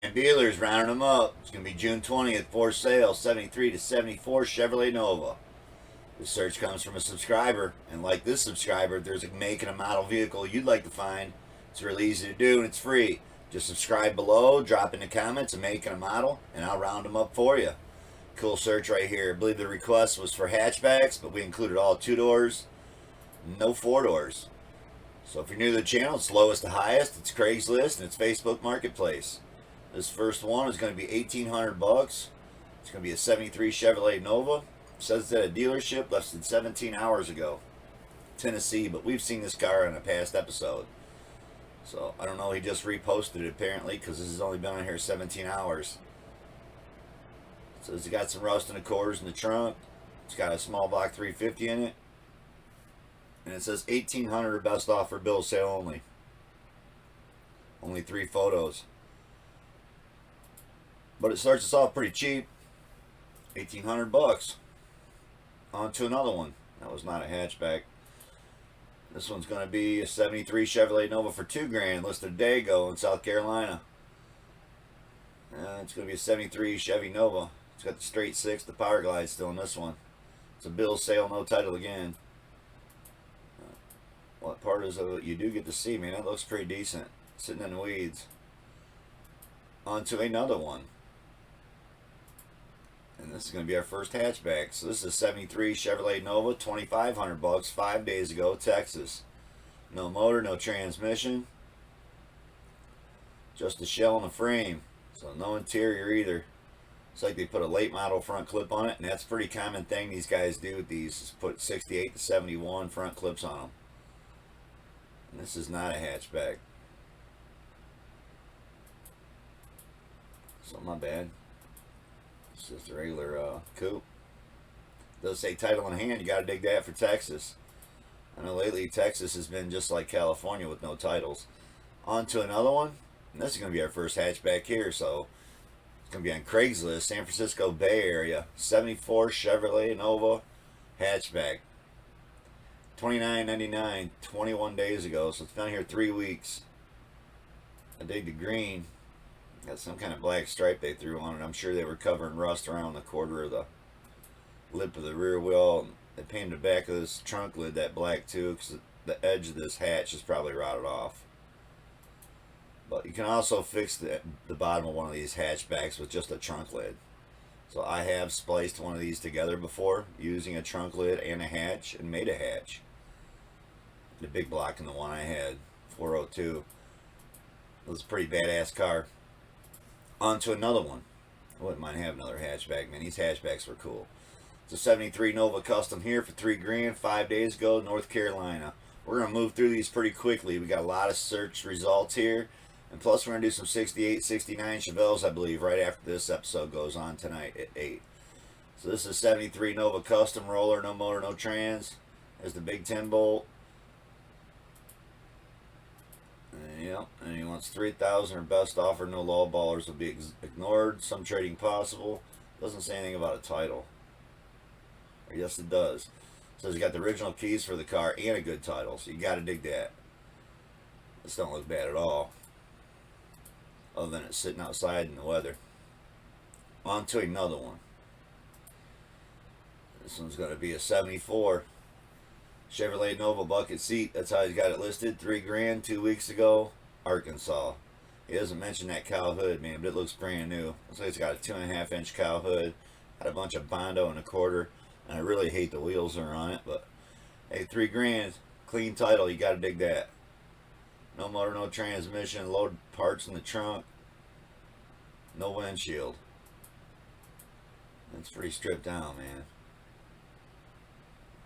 And Bealer's rounding them up. It's going to be June 20th for sale, 73 to 74 Chevrolet Nova. This search comes from a subscriber, and like this subscriber, if there's a make and a model vehicle you'd like to find, it's really easy to do and it's free. Just subscribe below, drop in the comments a make and a model, and I'll round them up for you. Cool search right here. I believe the request was for hatchbacks, but we included all 2-doors, no 4-doors. So if you're new to the channel, it's lowest to highest. It's Craigslist and it's Facebook Marketplace. This first one is going to be $1,800. It's going to be a 73 Chevrolet Nova. It says that a dealership less than 17 hours ago, Tennessee, but we've seen this car in a past episode. So I don't know, he just reposted it apparently because this has only been on here 17 hours. It says it got some rust in the quarters in the trunk. It's got a small block 350 in it. And it says $1,800 best offer, bill of sale only. Only 3 photos. But it starts us off pretty cheap. $1,800. On to another one. That was not a hatchback. This one's going to be a 73 Chevrolet Nova for $2,000, listed a day ago in South Carolina. It's going to be a 73 Chevy Nova. It's got the straight 6, the power glide still in this one. It's a bill of sale, no title again. What part is it you do get to see, man? That looks pretty decent. Sitting in the weeds. On to another one. And this is going to be our first hatchback. So this is a 73 Chevrolet Nova, $2,500, 5 days ago, Texas. No motor, no transmission. Just a shell and a frame. So no interior either. It's like they put a late model front clip on it, and that's a pretty common thing these guys do with these, is put 68 to 71 front clips on them. And this is not a hatchback. So my bad. It's just a regular coupe. Does say title in hand. You got to dig that for Texas. I know lately Texas has been just like California with no titles. On to another one. And this is going to be our first hatchback here. So it's going to be on Craigslist, San Francisco Bay Area. 74 Chevrolet Nova hatchback. $29.99, 21 days ago. So it's been here 3 weeks. I dig the green. Got some kind of black stripe they threw on it. I'm sure they were covering rust around the quarter of the lip of the rear wheel. They painted the back of this trunk lid that black too, because the edge of this hatch is probably rotted off. But you can also fix the bottom of one of these hatchbacks with just a trunk lid. So I have spliced one of these together before using a trunk lid and a hatch and made a hatch. The big block in the one I had, 402. It was a pretty badass car. On to another one. I wouldn't mind having another hatchback, man. These hatchbacks were cool. It's a 73 Nova Custom here for $3,000, 5 days ago, North Carolina. We're going to move through these pretty quickly. We got a lot of search results here. And plus we're going to do some 68, 69 Chevelles, I believe, right after this episode goes on tonight at 8. So this is 73 Nova Custom roller, no motor, no trans. There's the big 10 bolt. Yep, and he wants $3,000 or best offer. No low ballers will be ignored. Some trading possible. Doesn't say anything about a title. Or yes, it does. It says you got the original keys for the car and a good title, so you got to dig that. This don't look bad at all, other than it's sitting outside in the weather. On to another one. This one's going to be a 74 Chevrolet Nova bucket seat. That's how he's got it listed. $3,000, 2 weeks ago, Arkansas. He doesn't mention that cow hood, man, but it looks brand new. Looks like it's got a 2.5 inch cow hood. Got a bunch of Bondo and a quarter. And I really hate the wheels that are on it, but hey, $3,000, clean title. You got to dig that. No motor, no transmission. Load parts in the trunk. No windshield. That's pretty stripped down, man.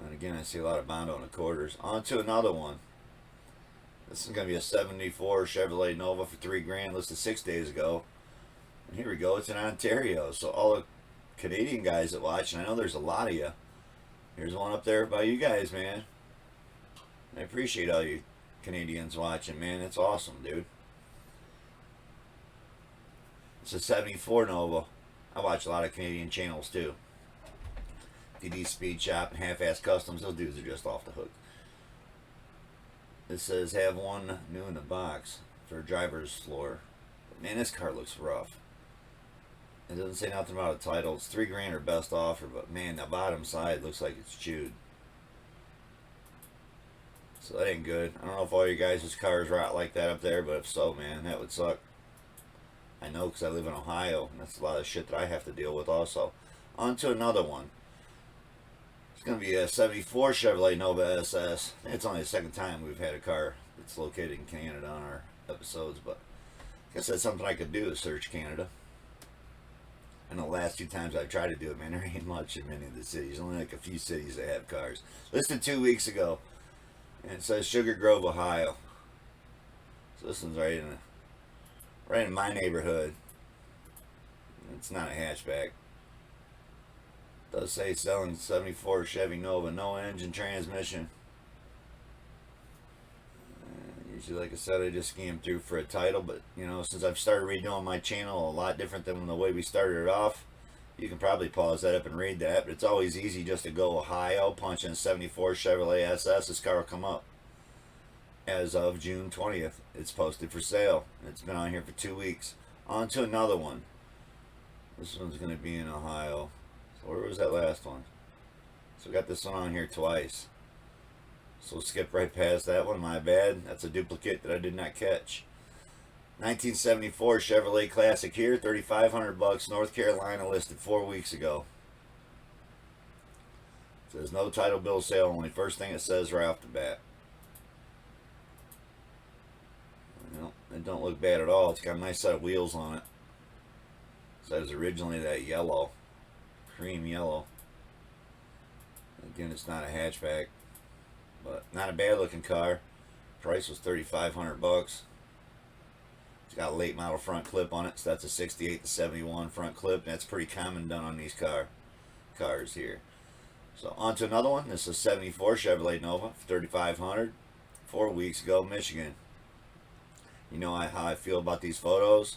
And again, I see a lot of Bondo in the quarters. On to another one. This is going to be a 74 Chevrolet Nova for $3,000, listed 6 days ago. And here we go. It's in Ontario. So all the Canadian guys that watch, and I know there's a lot of you. Here's one up there by you guys, man. I appreciate all you Canadians watching, man. It's awesome, dude. It's a 74 Nova. I watch a lot of Canadian channels too. DD Speed Shop and Half-Ass Customs. Those dudes are just off the hook. It says have one new in the box for a driver's floor. Man, this car looks rough. It doesn't say nothing about a title. It's $3,000 or best offer, but man, the bottom side looks like it's chewed. So that ain't good. I don't know if all you guys' cars rot like that up there, but if so, man, that would suck. I know because I live in Ohio, and that's a lot of shit that I have to deal with also. On to another one. It's going to be a 74 Chevrolet Nova SS. It's only the second time we've had a car that's located in Canada on our episodes, but I guess that's something I could do, is search Canada. And the last 2 times I've tried to do it, man, there ain't much in many of the cities. Only like a few cities that have cars. Listed 2 weeks ago. And it says Sugar Grove, Ohio. So this one's right in my neighborhood. It's not a hatchback. It does say selling 74 Chevy Nova, no engine, transmission. Usually, like I said, I just skim through for a title, but you know, since I've started redoing my channel a lot different than the way we started it off, you can probably pause that up and read that. But it's always easy just to go Ohio, punch in 74 Chevrolet SS. This car will come up. As of June 20th, it's posted for sale. It's been on here for 2 weeks. On to another one. This one's going to be in Ohio. So where was that last one? So we got this one on here twice. So we'll skip right past that one. My bad. That's a duplicate that I did not catch. 1974 Chevrolet Classic here, $3,500, North Carolina, listed 4 weeks ago. It says no title, bill of sale, only first thing it says right off the bat. Well, it don't look bad at all. It's got a nice set of wheels on it. So it was originally that yellow, cream yellow. Again, it's not a hatchback, but not a bad looking car. Price was $3,500. It's got a late model front clip on it, so that's a 68 to 71 front clip. That's pretty common done on these cars here. So on to another one. This is a 74 Chevrolet Nova for $3,500. 4 weeks ago, Michigan. You know how I feel about these photos.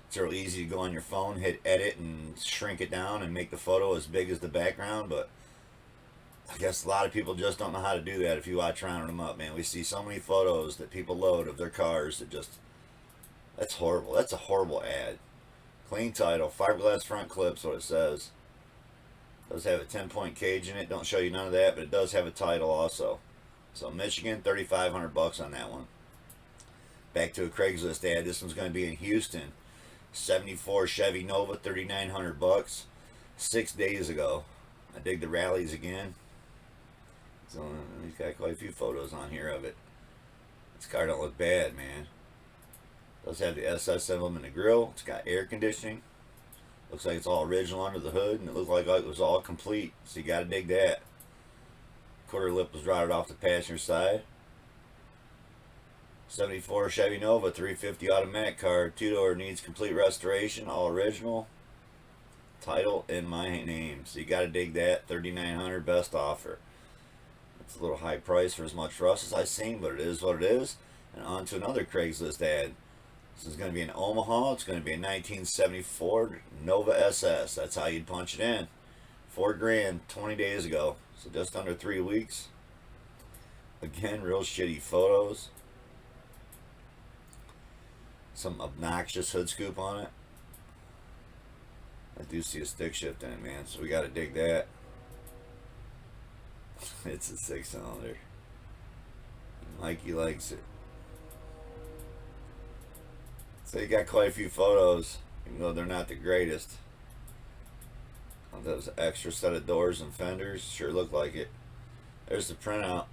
It's real easy to go on your phone, hit edit, and shrink it down and make the photo as big as the background, but I guess a lot of people just don't know how to do that. If you watch rounding them up, man, we see so many photos that people load of their cars that just, that's horrible. That's a horrible ad. Clean title, fiberglass front clips, what it says. Does have a 10-point cage in it. Don't show you none of that, but it does have a title also. So Michigan, $3,500 on that one. Back to a Craigslist ad. This one's going to be in Houston. 74 Chevy Nova, $3,900. 6 days ago. I dig the rallies again. So he's got quite a few photos on here of it. This car don't look bad, man. Does have the SS emblem in the grill. It's got air conditioning. Looks like it's all original under the hood, and it looks like it was all complete. So you gotta dig that. Quarter lip was rotted off the passenger side. 74 Chevy Nova, 350 automatic car. 2-door, needs complete restoration, all original. Title in my name. So you gotta dig that. $3,900 best offer. It's a little high price for as much rust as I've seen, but it is what it is. And on to another Craigslist ad. This is going to be in Omaha. It's going to be a 1974 Nova SS. That's how you'd punch it in. $4,000 20 days ago. So just under 3 weeks. Again, real shitty photos. Some obnoxious hood scoop on it. I do see a stick shift in it, man. So we got to dig that. It's a 6-cylinder. Mikey likes it. So you got quite a few photos, even though they're not the greatest. Those extra set of doors and fenders sure look like it. There's the printout.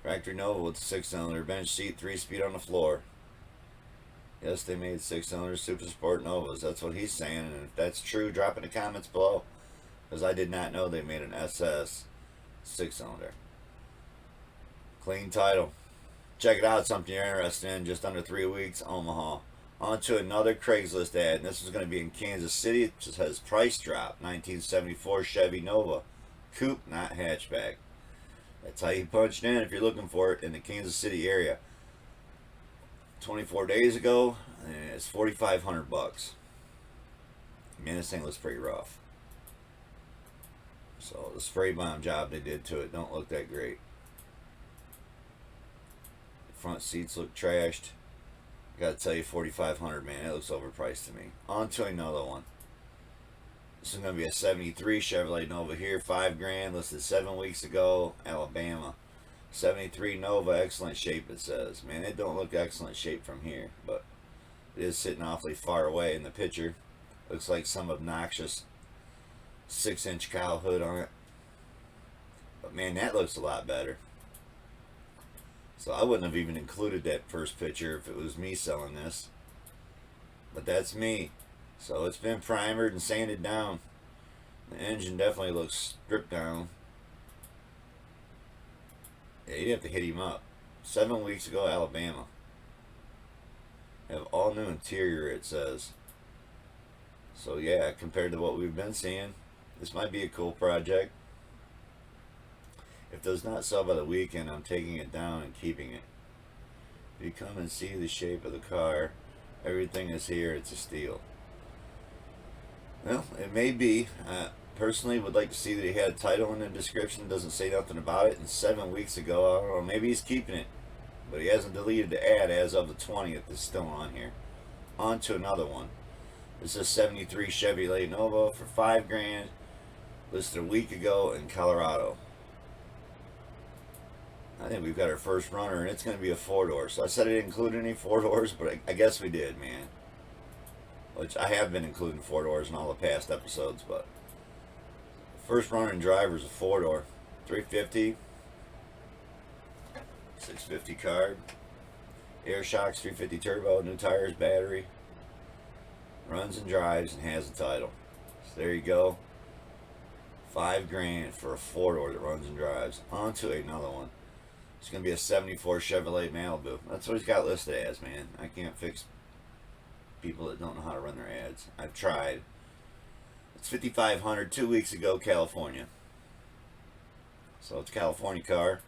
Factory Nova with 6-cylinder, bench seat, 3-speed on the floor. Yes, they made 6-cylinder Super Sport Novas. That's what he's saying, and if that's true, drop in the comments below. Because I did not know they made an SS 6-cylinder. Clean title. Check it out, something you're interested in. Just under 3 weeks, Omaha. On to another Craigslist ad. And this is going to be in Kansas City. It just has price drop. 1974 Chevy Nova. Coupe, not hatchback. That's how you punch it in if you're looking for it in the Kansas City area. 24 days ago, and it's $4,500. Man, this thing looks pretty rough. So the spray bomb job they did to it don't look that great. Front seats look trashed. I gotta tell you, 4,500, man, it looks overpriced to me. On to another one. This is gonna be a '73 Chevrolet Nova here, 5 grand, listed 7 weeks ago, Alabama. '73 Nova, excellent shape, it says. Man, it don't look excellent shape from here, but it is sitting awfully far away in the picture. Looks like some obnoxious 6-inch cowl hood on it. But man, that looks a lot better. So I wouldn't have even included that first picture if it was me selling this. But that's me. So it's been primered and sanded down. The engine definitely looks stripped down. Yeah, you'd have to hit him up. 7 weeks ago, Alabama. Have all new interior, it says. So yeah, compared to what we've been seeing, this might be a cool project. If it does not sell by the weekend, I'm taking it down and keeping it. If you come and see the shape of the car, everything is here, it's a steal. Well, it may be. Personally would like to see that he had a title in the description. It doesn't say nothing about it. And 7 weeks ago, I don't know, maybe he's keeping it. But he hasn't deleted the ad as of the 20th. It's still on here. On to another one. This is '73 Chevrolet Nova for 5 grand. Listed a week ago in Colorado. I think we've got our first runner, and it's going to be a 4-door. So I said I didn't include any 4-doors, but I guess we did, man. Which I have been including 4-doors in all the past episodes, but first running driver is a 4-door. 350. 650 card. Air shocks, 350 turbo, new tires, battery. Runs and drives and has a title. So there you go. 5 grand for a 4-door that runs and drives. On to another one. It's going to be a '74 Chevrolet Malibu. That's what he's got listed as, man. I can't fix people that don't know how to run their ads. I've tried. It's 5,500, 2 weeks ago, California. So it's a California car.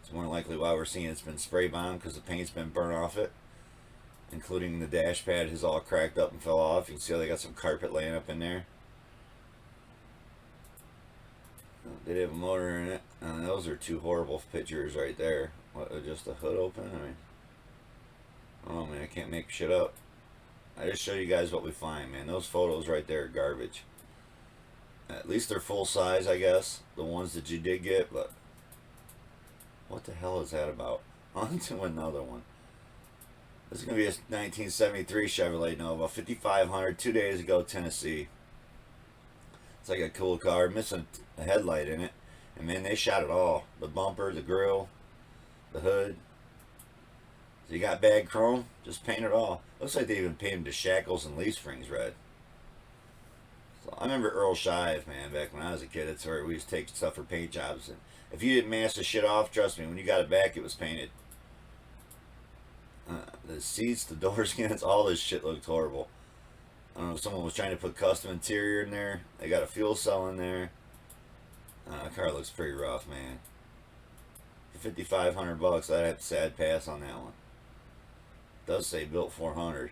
It's more than likely why we're seeing it's been spray bombed, because the paint's been burnt off it, including the dash pad is all cracked up and fell off. You can see how they got some carpet laying up in there. Did have a motor in it. And those are two horrible pictures right there. What, just the hood open? I mean, oh man, I can't make shit up. I just show you guys what we find, man. Those photos right there are garbage. At least they're full size, I guess. The ones that you did get, but what the hell is that about? On to another one. This is going to be a 1973 Chevrolet Nova. 5,500, 2 days ago, Tennessee. It's like a cool car, missing a headlight in it. And man, they shot it all. The bumper, the grill, the hood. So you got bad chrome, just paint it all. Looks like they even painted the shackles and leaf springs red. So I remember Earl Shive, man, back when I was a kid. That's where we used to take stuff for paint jobs. And if you didn't mask the shit off, trust me, when you got it back, it was painted. The seats, the door skins, all this shit looked horrible. I don't know if someone was trying to put custom interior in there. They got a fuel cell in there. The car looks pretty rough, man. For 5,500 bucks, I'd have to say I'd pass on that one. It does say built 400.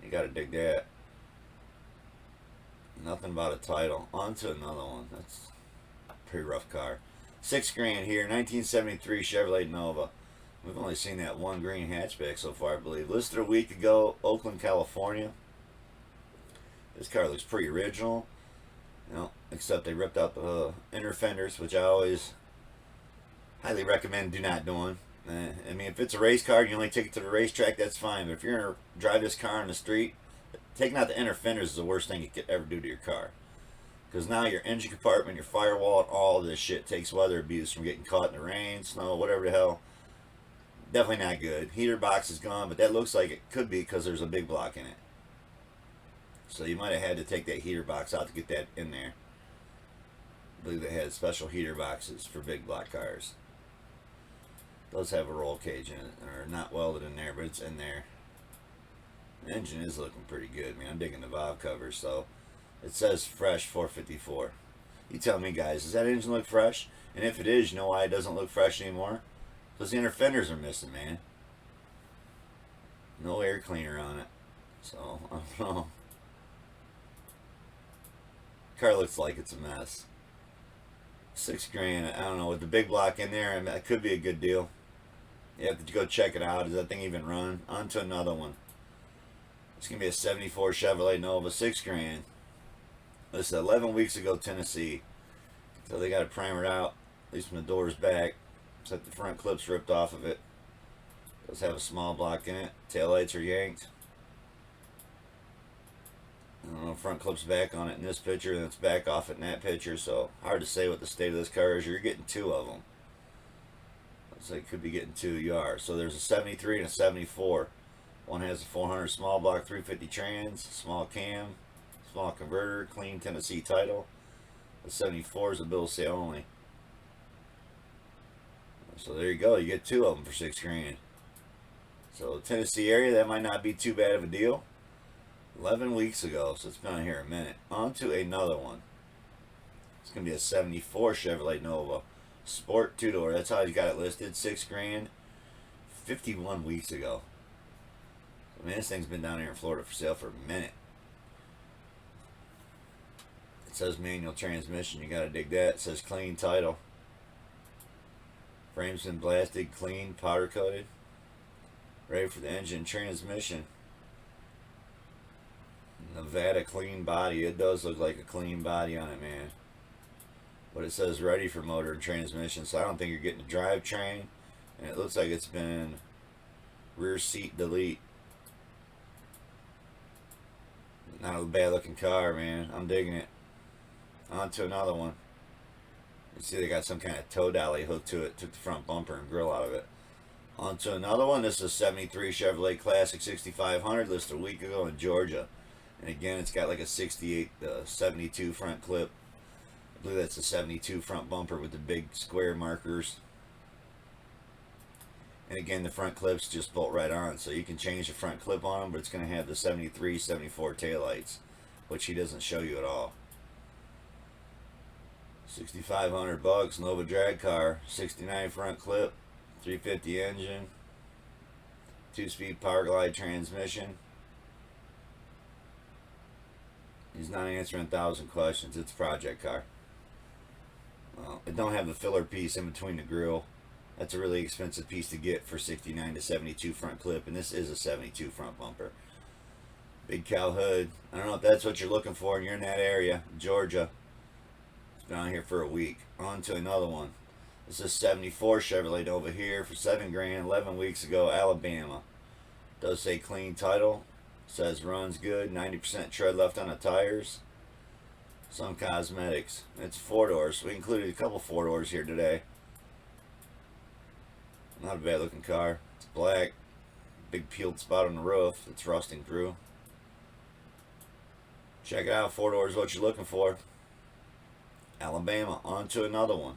You gotta dig that. Nothing about a title. On to another one. That's a pretty rough car. 6 grand here, 1973 Chevrolet Nova. We've only seen that one green hatchback so far, I believe. Listed a week ago, Oakland, California. This car looks pretty original, you know, except they ripped out the inner fenders, which I always highly recommend do not doing. I mean, if it's a race car and you only take it to the racetrack, that's fine. But if you're going to drive this car on the street, taking out the inner fenders is the worst thing you could ever do to your car. Because now your engine compartment, your firewall, and all this shit takes weather abuse from getting caught in the rain, snow, whatever the hell. Definitely not good. Heater box is gone, but that looks like it could be because there's a big block in it. So you might have had to take that heater box out to get that in there. I believe they had special heater boxes for big block cars. It does have a roll cage in it, or not welded in there, but it's in there. The engine is looking pretty good, man. I'm digging the valve covers, so it says fresh 454. You tell me, guys, does that engine look fresh? And if it is, you know why it doesn't look fresh anymore? Because the inner fenders are missing, man. No air cleaner on it. So, I don't know. Car looks like it's a mess. 6 grand, I don't know, with the big block in there, I mean, that could be a good deal. You have to go check it out. Does that thing even run? On to another one. It's going to be a 74 Chevrolet Nova, 6 grand. This is 11 weeks ago, Tennessee. So they got it primered out, at least from the doors back. Except the front clip's ripped off of it. Does have a small block in it. Taillights are yanked. I don't know, front clip's back on it in this picture, and it's back off it in that picture, so hard to say what the state of this car is. You're getting 2 of them. Looks like you could be getting 2. You are. So there's a 73 and a 74. One has a 400 small block 350 trans, small cam, small converter, clean Tennessee title. The 74 is a bill of sale only. So there you go. You get 2 of them for 6 grand. So Tennessee area, that might not be too bad of a deal. 11 weeks ago, so it's been on here a minute. On to another one. It's going to be a 74 Chevrolet Nova. Sport 2-door. That's how you got it listed. 6 grand. 51 weeks ago. I mean, this thing's been down here in Florida for sale for a minute. It says manual transmission. You got to dig that. It says clean title. Frame's been blasted, clean, powder coated. Ready for the engine transmission. Nevada clean body. It does look like a clean body on it, man. But it says ready for motor and transmission, so I don't think you're getting a drivetrain. And it looks like it's been rear seat delete. Not a bad looking car, man. I'm digging it. On to another one. You see they got some kind of tow dolly hooked to it. Took the front bumper and grill out of it. On to another one. This is a 73 Chevrolet Classic 6500 listed a week ago in Georgia. And again, it's got like a 68, 72 front clip. I believe that's a 72 front bumper with the big square markers. And again, the front clips just bolt right on. So you can change the front clip on them, but it's going to have the 73, 74 taillights, which he doesn't show you at all. $6,500, Nova drag car, 69 front clip, 350 engine, 2-speed power glide transmission. He's not answering 1,000 questions. It's a project car. Well, it don't have the filler piece in between the grill. That's a really expensive piece to get for 69 to 72 front clip, and this is a 72 front bumper. Big cow hood. I don't know if that's what you're looking for and you're in that area, Georgia. It's been on here for a week. On to another one. This is 74 Chevrolet Nova here for 7 grand, 11 weeks ago, Alabama. Does say clean title. Says runs good, 90% tread left on the tires. Some cosmetics. It's 4 doors. We included a couple 4 doors here today. Not a bad looking car. It's black. Big peeled spot on the roof. It's rusting through. Check it out. 4 doors, what you're looking for. Alabama. On to another one.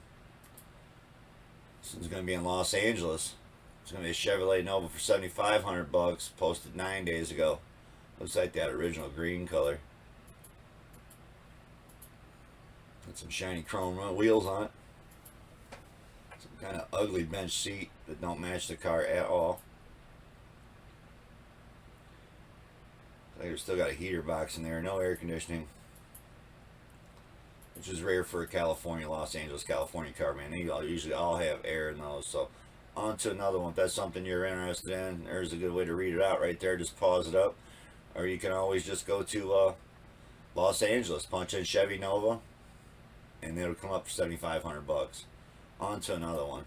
This one's going to be in Los Angeles. It's going to be a Chevrolet Nova for $7,500. Posted 9 days ago. Looks like that original green color. Got some shiny chrome wheels on it. Some kind of ugly bench seat that don't match the car at all. They've still got a heater box in there. No air conditioning. Which is rare for a California, Los Angeles, California car, man. They usually all have air in those. So on to another one. If that's something you're interested in, there's a good way to read it out right there. Just pause it up. Or you can always just go to Los Angeles, punch in Chevy Nova, and it'll come up for $7,500. On to another one.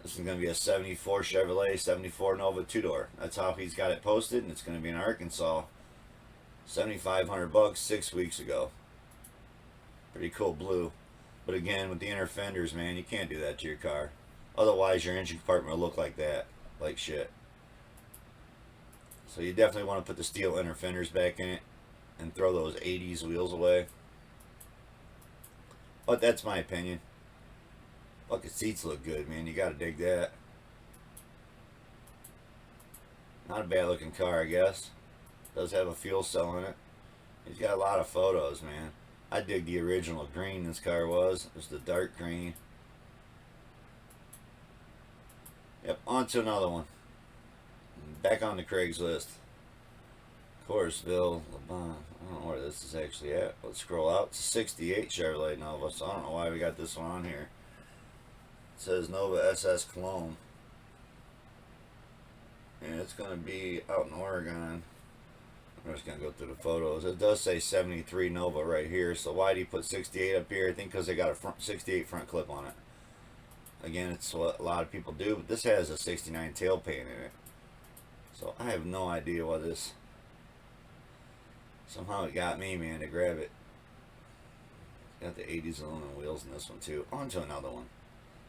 This is going to be a 74 Chevrolet 74 Nova 2-door. That's how he's got it posted, and it's going to be in Arkansas. $7,500 6 weeks ago. Pretty cool blue. But again, with the inner fenders, man, you can't do that to your car. Otherwise, your engine compartment will look like that. Like shit. So you definitely want to put the steel inner fenders back in it and throw those 80s wheels away. But that's my opinion. Bucket seats look good, man. You gotta dig that. Not a bad looking car, I guess. Does have a fuel cell in it. He's got a lot of photos, man. I dig the original green this car was. It was the dark green. Yep, on to another one. Back on the Craigslist. Corsville, LeBon. I don't know where this is actually at. Let's scroll out. It's a 68 Chevrolet Nova, so I don't know why we got this one on here. It says Nova SS Cologne. And it's going to be out in Oregon. I'm just going to go through the photos. It does say 73 Nova right here. So why do you put 68 up here? I think because they got a 68 front clip on it. Again, it's what a lot of people do. But this has a 69 tail paint in it. So I have no idea why this... Somehow it got me, man, to grab it. Got the 80s aluminum wheels in this one, too. On to another one.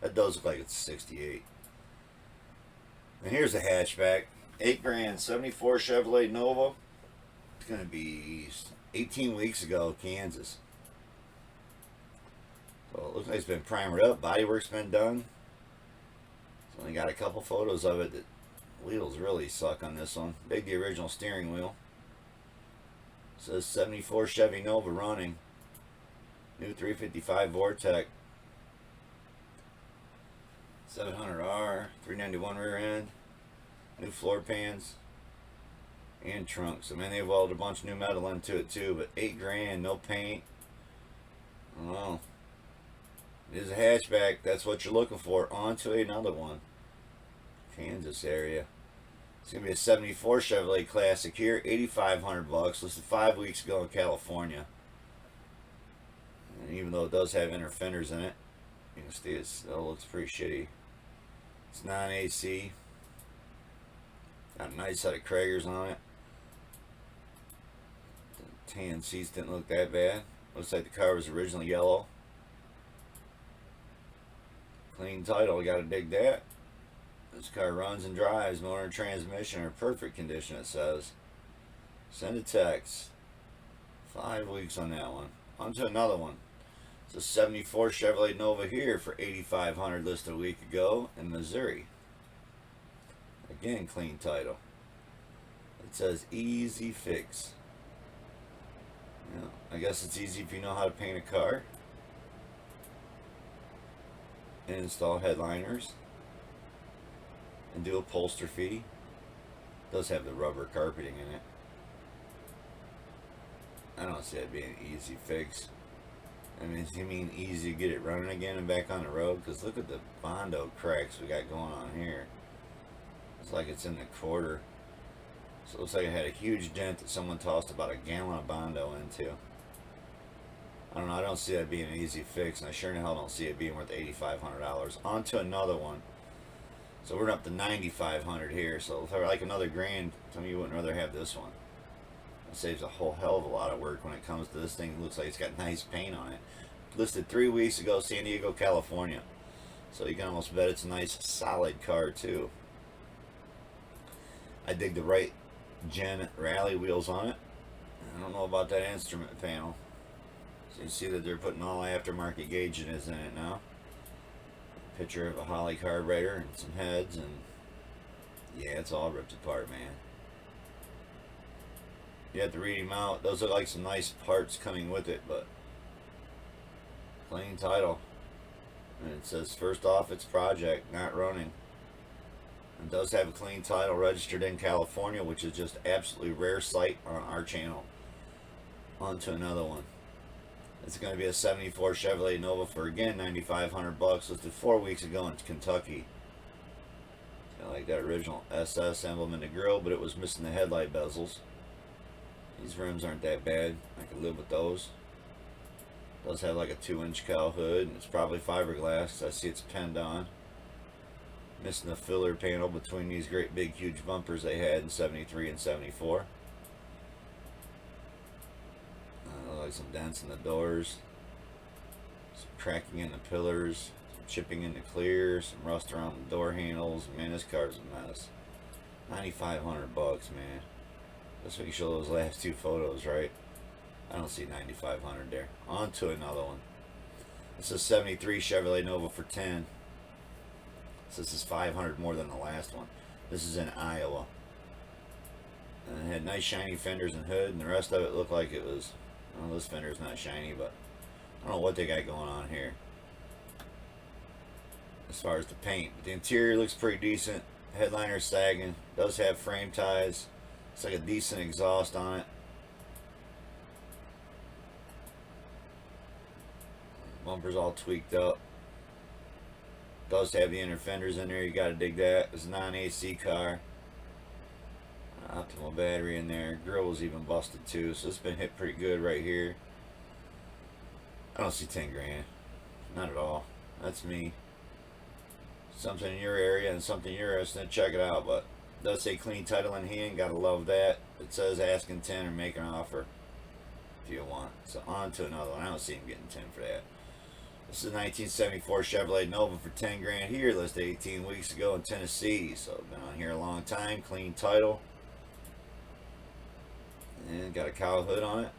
That does look like it's 68. And here's a hatchback. 8 grand, 74 Chevrolet Nova. It's going to be 18 weeks ago, Kansas. So it looks like it's been primered up. Bodywork's been done. It's only got a couple photos of it. The wheels really suck on this one. Big the original steering wheel. It says 74 Chevy Nova running. New 355 Vortec. 700R, 391 rear end. New floor pans. And trunks. I mean, they welded a bunch of new metal into it too, but 8 grand, no paint. I don't know. It is a hatchback. That's what you're looking for. On to another one. Kansas area. It's going to be a 74 Chevrolet Classic here. $8,500. Listed 5 weeks ago in California. And even though it does have inner fenders in it, you can see it still looks pretty shitty. It's non-AC. Got a nice set of Kragers on it. The tan seats didn't look that bad. Looks like the car was originally yellow. Clean title, you gotta dig that. This car runs and drives. Motor and transmission are in perfect condition, it says. Send a text. 5 weeks on that one. On to another one. It's a 74 Chevrolet Nova here for $8,500 listed a week ago in Missouri. Again, clean title. It says easy fix. I guess it's easy if you know how to paint a car. And install headliners. And do upholstery fee. It does have the rubber carpeting in it. I don't see that being an easy fix. I mean, does he mean easy to get it running again and back on the road? Because look at the Bondo cracks we got going on here. It's like it's in the quarter. So it looks like it had a huge dent that someone tossed about a gallon of Bondo into. I don't know, I don't see that being an easy fix, and I sure in hell don't see it being worth $8,500. On to another one. So we're up to $9,500 here, so for like another grand, some of you wouldn't rather have this one. It saves a whole hell of a lot of work when it comes to this thing. It looks like it's got nice paint on it. Listed 3 weeks ago, San Diego, California. So you can almost bet it's a nice, solid car, too. I dig the right gen rally wheels on it. I don't know about that instrument panel. So you see that they're putting all aftermarket gauges in it now. Picture of a Holly carburetor and some heads, and yeah, it's all ripped apart, man. You have to read him out. Those look like some nice parts coming with it, but clean title. And it says first off, it's project, not running. It does have a clean title, registered in California, which is just absolutely rare sight on our channel. On to another one. It's going to be a 74 Chevrolet Nova for, again, $9,500. Listed 4 weeks ago in Kentucky. Kind of like that original SS emblem in the grill, but it was missing the headlight bezels. These rims aren't that bad. I could live with those. It does have like a 2-inch cowl hood, and it's probably fiberglass. I see it's pinned on. Missing the filler panel between these great big huge bumpers they had in 73 and 74. Like some dents in the doors, some cracking in the pillars, some chipping in the clear, some rust around the door handles. Man, this car's a mess. $9,500, man. That's what you show those last 2 photos, right? I don't see $9,500 there. On to another one. This is 73 Chevrolet Nova for 10. So this is $500 more than the last one. This is in Iowa. And it had nice shiny fenders and hood, and the rest of it looked like it was... Well, this fender's not shiny, but I don't know what they got going on here as far as the paint. But the interior looks pretty decent. Headliner's sagging. Does have frame ties. It's like a decent exhaust on it. Bumper's all tweaked up. Does have the inner fenders in there. You got to dig that. It's a non-AC car. Optimal battery in there. Grill was even busted too, so it's been hit pretty good right here. I don't see 10 grand. Not at all. That's me. Something in your area and something you're interested in, check it out. But it does say clean title in hand. Gotta love that. It says asking 10 or make an offer if you want. So on to another one. I don't see him getting 10 for that. This is a 1974 Chevrolet Nova for 10 grand here. Listed 18 weeks ago in Tennessee. So been on here a long time. Clean title. And got a cowl hood on it.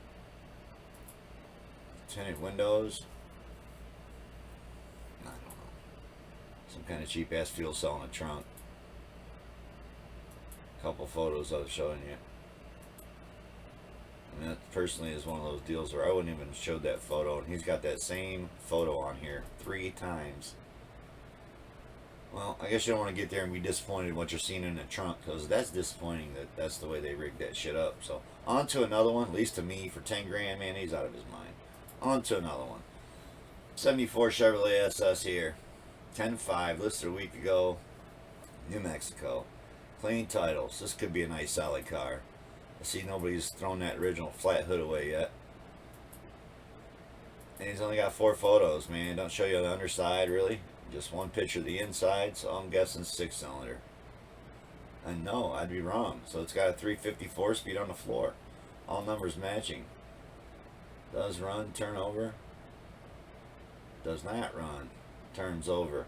Tinted windows. I don't know. Some kind of cheap ass fuel cell in the trunk. Couple photos of it showing you. And that personally is one of those deals where I wouldn't even show that photo, and he's got that same photo on here 3 times. Well, I guess you don't want to get there and be disappointed in what you're seeing in the trunk, because that's disappointing that that's the way they rigged that shit up. So on to another one, at least to me, for 10 grand, man, he's out of his mind. On to another one. 74 Chevrolet SS here. 10.5, listed a week ago. New Mexico. Clean titles. This could be a nice solid car. I see nobody's thrown that original flat hood away yet. And he's only got 4 photos, man. Don't show you on the underside, really. Just one picture of the inside, so I'm guessing 6-cylinder. And no, I'd be wrong. So it's got a 354 speed on the floor. All numbers matching. Does run, turn over. Does not run, turns over.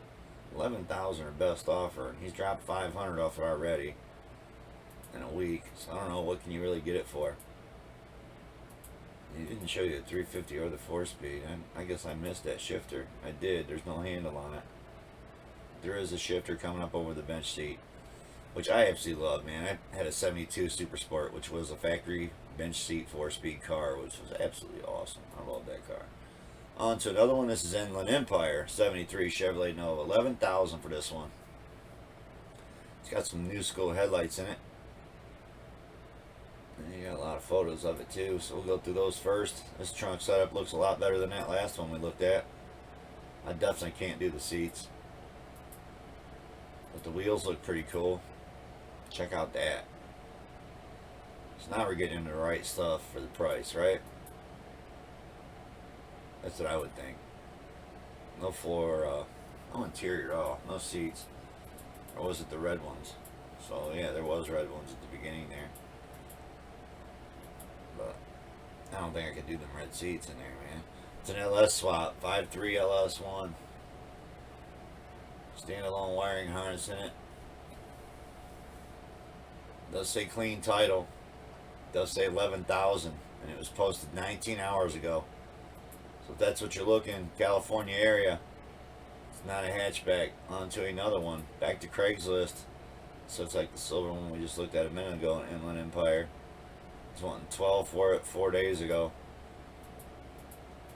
11,000 or best offer, and he's dropped 500 off it already in a week. So I don't know, what can you really get it for? He didn't show you the 350 or the 4-speed. I guess I missed that shifter. I did. There's no handle on it. There is a shifter coming up over the bench seat, which I absolutely love, man. I had a 72 Super Sport, which was a factory bench seat 4-speed car, which was absolutely awesome. I love that car. On to another one. This is Inland Empire 73 Chevrolet Nova. 11,000 for this one. It's got some new school headlights in it. And you got a lot of photos of it too, so we'll go through those first. This trunk setup looks a lot better than that last one we looked at. I definitely can't do the seats, but the wheels look pretty cool. Check out that. So now we're getting into the right stuff for the price, right? That's what I would think. No floor, no interior at all. No seats. Or was it the red ones? So yeah, there was red ones at the beginning there. But I don't think I could do them red seats in there, man. It's an LS swap. 5.3 LS1. Standalone wiring harness in it. Does say clean title. Does say 11,000. And it was posted 19 hours ago. So if that's what you're looking, California area, it's not a hatchback. On to another one. Back to Craigslist. So it's like the silver one we just looked at a minute ago in Inland Empire. It's wanting 12 for it 4 days ago.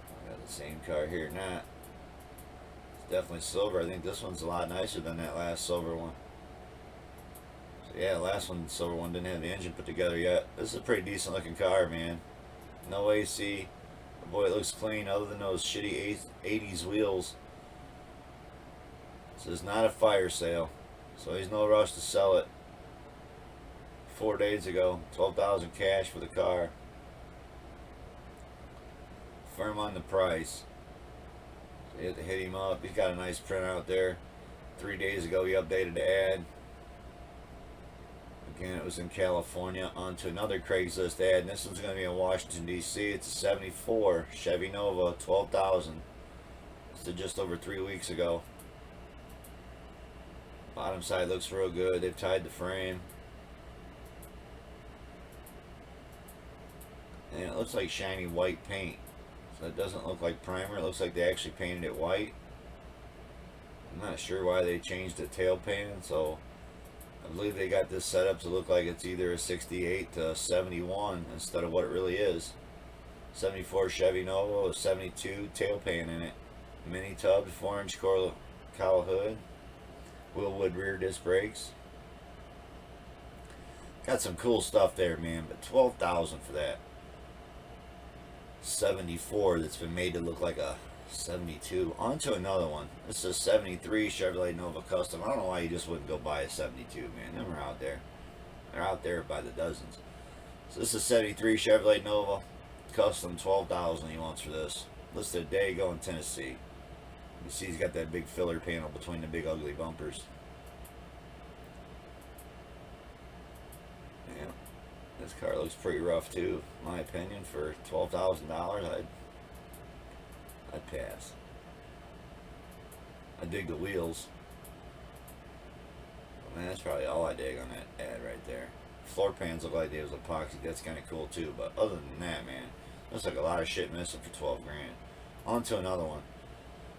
I got the same car here now. It's definitely silver. I think this one's a lot nicer than that last silver one. So yeah, the last one, the silver one, didn't have the engine put together yet. This is a pretty decent looking car, man. No AC. Boy, it looks clean other than those shitty 80s wheels. This is not a fire sale, so he's no rush to sell it. 4 days ago, 12,000 cash for the car. Firm on the price. So you have to hit him up. He's got a nice printout there. 3 days ago, he updated the ad. Again, it was in California. On to another Craigslist ad, and this one's going to be in Washington, D.C. It's a 74 Chevy Nova, 12,000. It's just over 3 weeks ago. Bottom side looks real good. They've tied the frame. And it looks like shiny white paint. So it doesn't look like primer. It looks like they actually painted it white. I'm not sure why they changed the tail painting, so I believe they got this set up to look like it's either a 68 to a 71 instead of what it really is. 74 Chevy Nova with 72 tail paint in it. Mini tub, 4-inch cowl hood. Wheelwood rear disc brakes. Got some cool stuff there, man, but 12,000 for that 74 that's been made to look like a 72. On to another one. This is a 73 Chevrolet Nova Custom. I don't know why you just wouldn't go buy a 72, man. Them are out there. They're out there by the dozens. So this is 73 Chevrolet Nova. Custom, $12,000 he wants for this. Listed Dago in Tennessee. You see he's got that big filler panel between the big ugly bumpers. Yeah. This car looks pretty rough too, in my opinion. For $12,000, I'd pass. I dig the wheels. Man, that's probably all I dig on that ad right there. Floor pans look like they was epoxy. That's kind of cool too. But other than that, man, looks like a lot of shit missing for 12 grand. On to another one.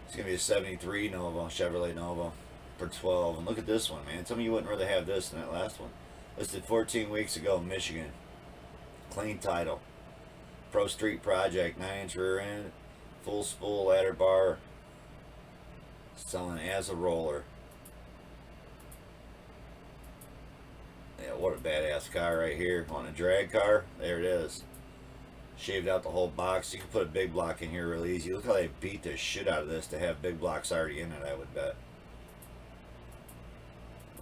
It's gonna be a 73 Nova, Chevrolet Nova, for 12. And look at this one, man. Tell me you wouldn't rather have this than that last one. Listed 14 weeks ago in Michigan. Clean title. Pro Street Project, 9-inch rear end, full spool ladder bar. Selling as a roller. Yeah, what a badass car right here. On a drag car, there it is. Shaved out the whole box. You can put a big block in here really easy. Look how they beat the shit out of this to have big blocks already in it, I would bet.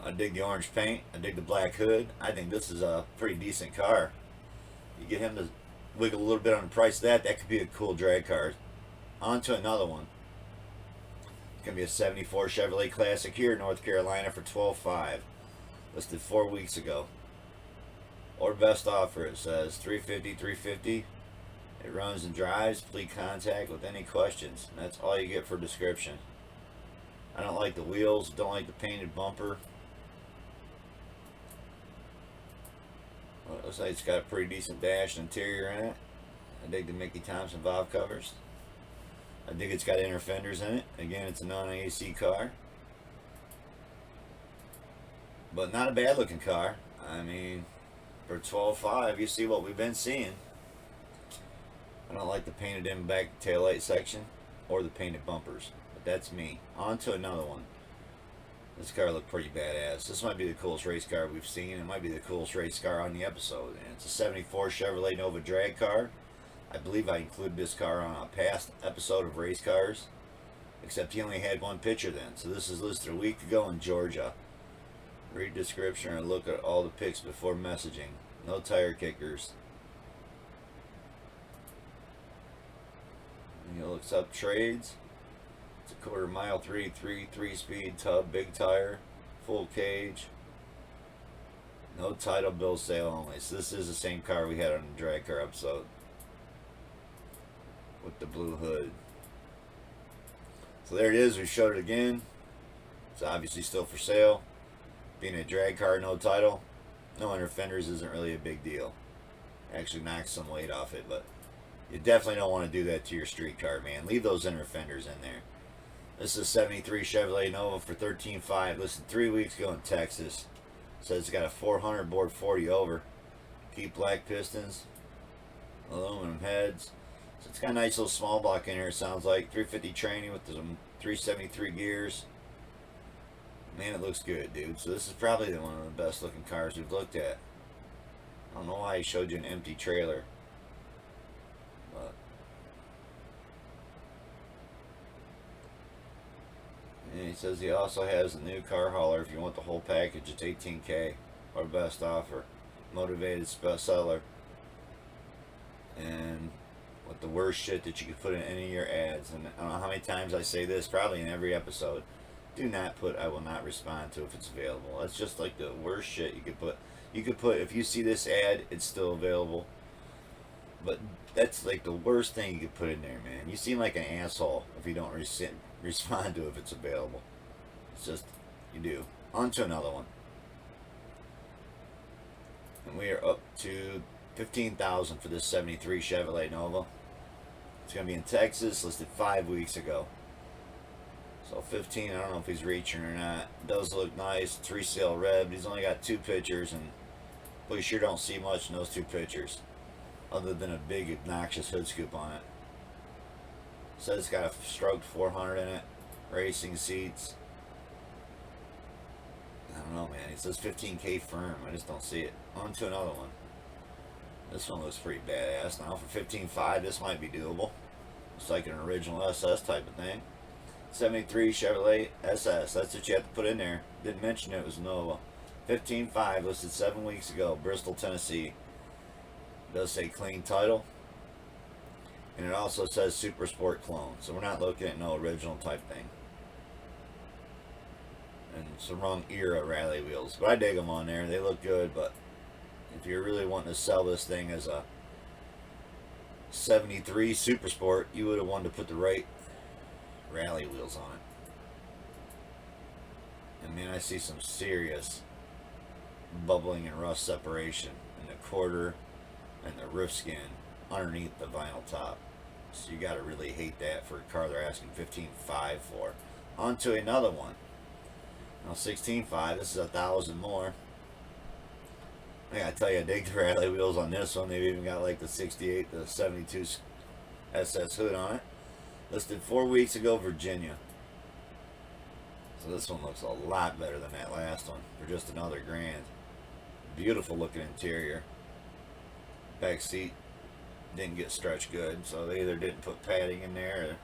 I dig the orange paint. I dig the black hood. I think this is a pretty decent car. You get him to wiggle a little bit on the price of that, that could be a cool drag car. On to another one. It's going to be a 74 Chevrolet Classic here in North Carolina for $12,500. Listed 4 weeks ago. Or best offer, it says $350. It runs and drives. Please contact with any questions. And that's all you get for description. I don't like the wheels. Don't like the painted bumper. Well, it looks like it's got a pretty decent dash and interior in it. I dig the Mickey Thompson valve covers. I think it's got inner fenders in it. Again, it's a non-AC car. But not a bad looking car. I mean, for $12,500, you see what we've been seeing. I don't like the painted in back taillight section or the painted bumpers. But that's me. On to another one. This car looked pretty badass. This might be the coolest race car we've seen. It might be the coolest race car on the episode. And it's a 74 Chevrolet Nova drag car. I believe I included this car on a past episode of Race Cars. Except he only had one picture then. So this is listed a week ago in Georgia. Read description and look at all the pics before messaging. No tire kickers. And he looks up trades. It's a 1/4 mile 3-speed tub, big tire, full cage. No title, bill of sale only. So this is the same car we had on the drag car episode. With the blue hood. So there it is. We showed it again. It's obviously still for sale. Being a drag car, no title, no inner fenders isn't really a big deal. Actually knocks some weight off it, but you definitely don't want to do that to your street car, man. Leave those inner fenders in there. This is a 73 Chevrolet Nova for $13,500. Listed 3 weeks ago in Texas. Says it's got a 400 board 40 over. Keep black pistons, aluminum heads. So it's got a nice little small block in here, it sounds like. 350 training with some 373 gears. Man, it looks good, dude. So this is probably one of the best looking cars we've looked at. I don't know why he showed you an empty trailer. But and he says he also has a new car hauler if you want the whole package. It's $18,000. Our best offer. Motivated seller. And with the worst shit that you could put in any of your ads. And I don't know how many times I say this, probably in every episode. Do not put I will not respond to if it's available. That's just like the worst shit you could put. You could put if you see this ad, it's still available. But that's like the worst thing you could put in there, man. You seem like an asshole if you don't respond to if it's available. It's just, you do. On to another one. And we are up to $15,000 for this 73 Chevrolet Nova. It's going to be in Texas, listed 5 weeks ago. So 15, I don't know if he's reaching or not. It does look nice. It's resale red. He's only got 2 pictures, and we sure don't see much in those 2 pictures. Other than a big obnoxious hood scoop on it. Says it's got a stroked 400 in it. Racing seats. I don't know, man. It says $15,000 firm. I just don't see it. On to another one. This one looks pretty badass. Now for $15,500, this might be doable. It's like an original SS type of thing. 73 Chevrolet SS. That's what you have to put in there. Didn't mention it was Nova. 15.5, listed 7 weeks ago, Bristol, Tennessee. It does say clean title. And it also says Super Sport clone. So we're not looking at no original type thing. And some wrong era rally wheels. But I dig them on there. They look good. But if you're really wanting to sell this thing as a 73 Super Sport, you would have wanted to put the right rally wheels on it. And man, I see some serious bubbling and rust separation in the quarter and the roof skin underneath the vinyl top. So you gotta really hate that for a car they're asking 15.5 for. On to another one. Now 16.5, this is 1,000 more. I gotta tell you, I dig the rally wheels on this one. They've even got like the 68, the 72 SS hood on it. Listed 4 weeks ago, Virginia. So this one looks a lot better than that last one for just another grand. Beautiful looking interior. Back seat didn't get stretched good, so they either didn't put padding in there or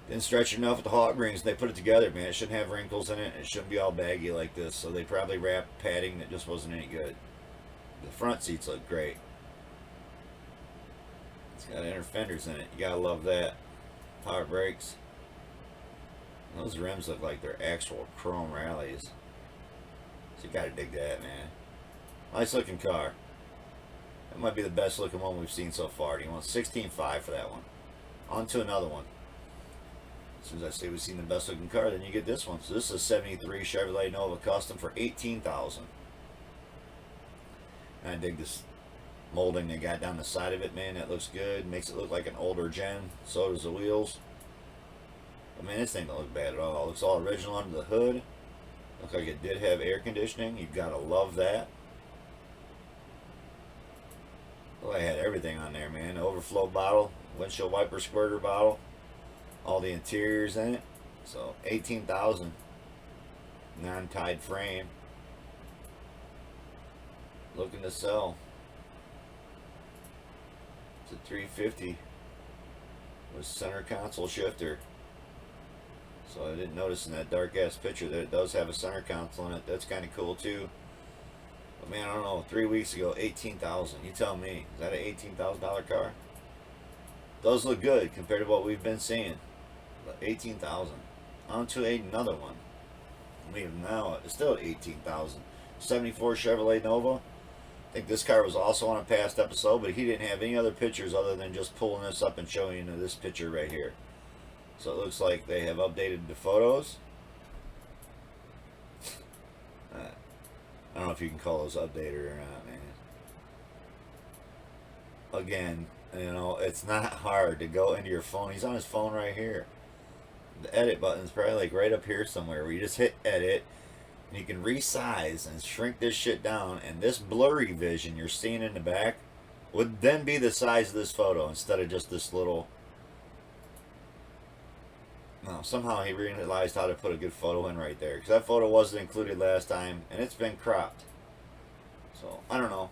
didn't stretch enough with the hot rings. They put it together, man. It shouldn't have wrinkles in it. It shouldn't be all baggy like this. So they probably wrapped padding that just wasn't any good. The front seats look great. It's got inner fenders in it. You gotta love that. Power brakes. Those rims look like they're actual chrome rallies. So you gotta dig that, man. Nice looking car. That might be the best looking one we've seen so far. Do you want 16.5 for that one? On to another one. As soon as I say we've seen the best looking car, then you get this one. So this is a 73 Chevrolet Nova Custom for $18,000. And I dig this molding they got down the side of it, man. That looks good. Makes it look like an older gen. So does the wheels. But man, this thing don't look bad at all. It looks all original under the hood. Looks like it did have air conditioning. You've got to love that. Well, I had everything on there, man. Overflow bottle, windshield wiper squirter bottle, all the interiors in it. So $18,000. Non-tied frame. Looking to sell. It's a 350 with center console shifter. So I didn't notice in that dark ass picture that it does have a center console in it. That's kind of cool too. But man, I don't know. 3 weeks ago, $18,000. You tell me, is that an $18,000 car? Does look good compared to what we've been seeing. But $18,000. On to another one. We have now it's still at $18,000. 74 Chevrolet Nova. I think this car was also on a past episode, but he didn't have any other pictures other than just pulling this up and showing you this picture right here. So it looks like they have updated the photos. I don't know if you can call those updated or not, man. Again, you know, it's not hard to go into your phone. He's on his phone right here. The edit button's probably like right up here somewhere where you just hit edit and you can resize and shrink this shit down, and this blurry vision you're seeing in the back would then be the size of this photo instead of just this little. No, somehow he realized how to put a good photo in right there, because that photo wasn't included last time and it's been cropped. So I don't know.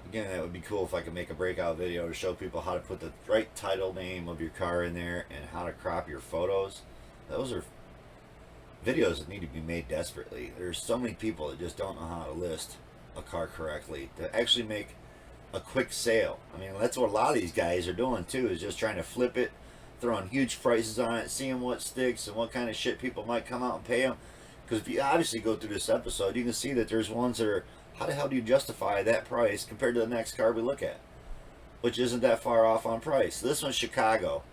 Again, that would be cool if I could make a breakout video to show people how to put the right title name of your car in there and how to crop your photos. Those are videos that need to be made desperately. There's so many people that just don't know how to list a car correctly to actually make a quick sale. I mean, that's what a lot of these guys are doing too, is just trying to flip it, throwing huge prices on it, seeing what sticks and what kind of shit people might come out and pay them. Because if you obviously go through this episode, you can see that there's ones that are, how the hell do you justify that price compared to the next car we look at, which isn't that far off on price. This one's Chicago,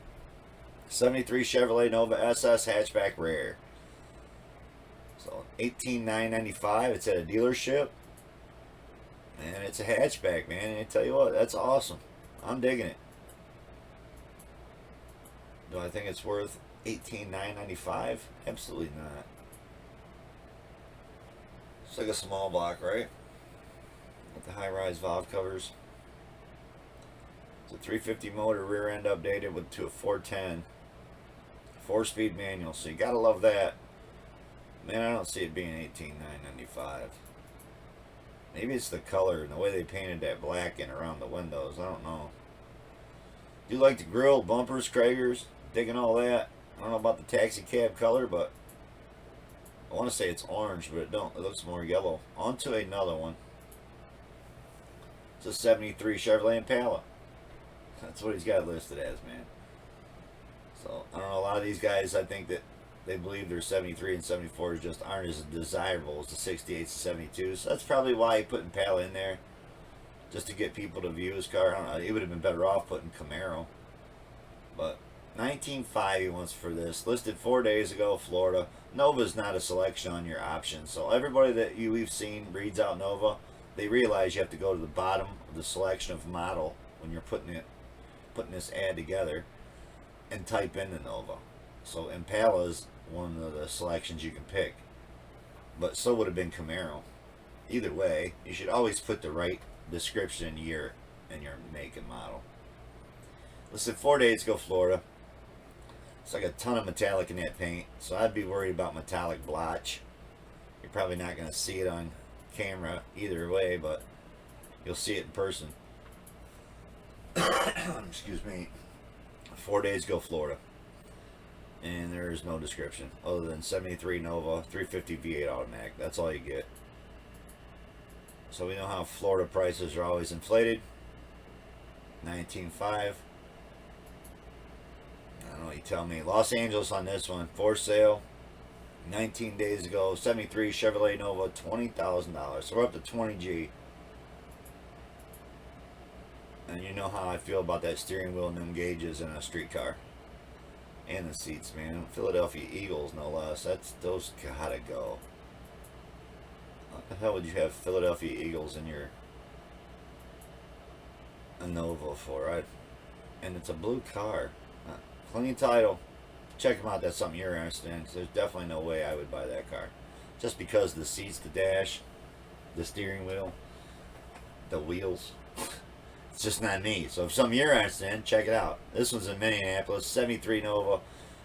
73 Chevrolet Nova SS hatchback rare. So $18,995. It's at a dealership. And it's a hatchback, man. And I tell you what, that's awesome. I'm digging it. Do I think it's worth $18,995? Absolutely not. It's like a small block, right? With the high-rise valve covers. It's a 350 motor, rear end updated to a 410. 4-speed manual, so you gotta love that. Man, I don't see it being $18,995. Maybe it's the color and the way they painted that black in around the windows. I don't know. Do you like the grill, bumpers, Kragers? Digging all that. I don't know about the taxi cab color, but I want to say it's orange, but it don't. It looks more yellow. On to another one. It's a 73 Chevrolet Impala. That's what he's got listed as, man. So, I don't know, a lot of these guys, I think that they believe their 73 and 74s just aren't as desirable as the 68s and 72s. So that's probably why he put Impala in there, just to get people to view his car. I don't know, he would have been better off putting Camaro. But 19.5 he wants for this. Listed 4 days ago, Florida. Nova's not a selection on your options. So everybody that we've seen reads out Nova, they realize you have to go to the bottom of the selection of model when you're putting this ad together and type in the Nova. So Impala is one of the selections you can pick. But so would have been Camaro. Either way, you should always put the right description year in your make and model. Listed 4 days ago, Florida. It's like a ton of metallic in that paint, so I'd be worried about metallic blotch. You're probably not going to see it on camera either way, but you'll see it in person. Excuse me. 4 days ago, Florida. And there's no description other than 73 Nova, 350 V8 automatic. That's all you get. So we know how Florida prices are always inflated. 19.5. I don't know, you tell me. Los Angeles on this one, for sale. 19 days ago, 73 Chevrolet Nova, $20,000. So we're up to 20G. And you know how I feel about that steering wheel and them gauges in a street car. And the seats, man. Philadelphia Eagles, no less. Those gotta go. What the hell would you have Philadelphia Eagles in your a Nova for? And it's a blue car. Clean title. Check them out. That's something you're interested in. 'Cause there's definitely no way I would buy that car. Just because the seats, the dash, the steering wheel, the wheels. It's just not me. So if something you're interested in, check it out. This one's in Minneapolis. 73 Nova. It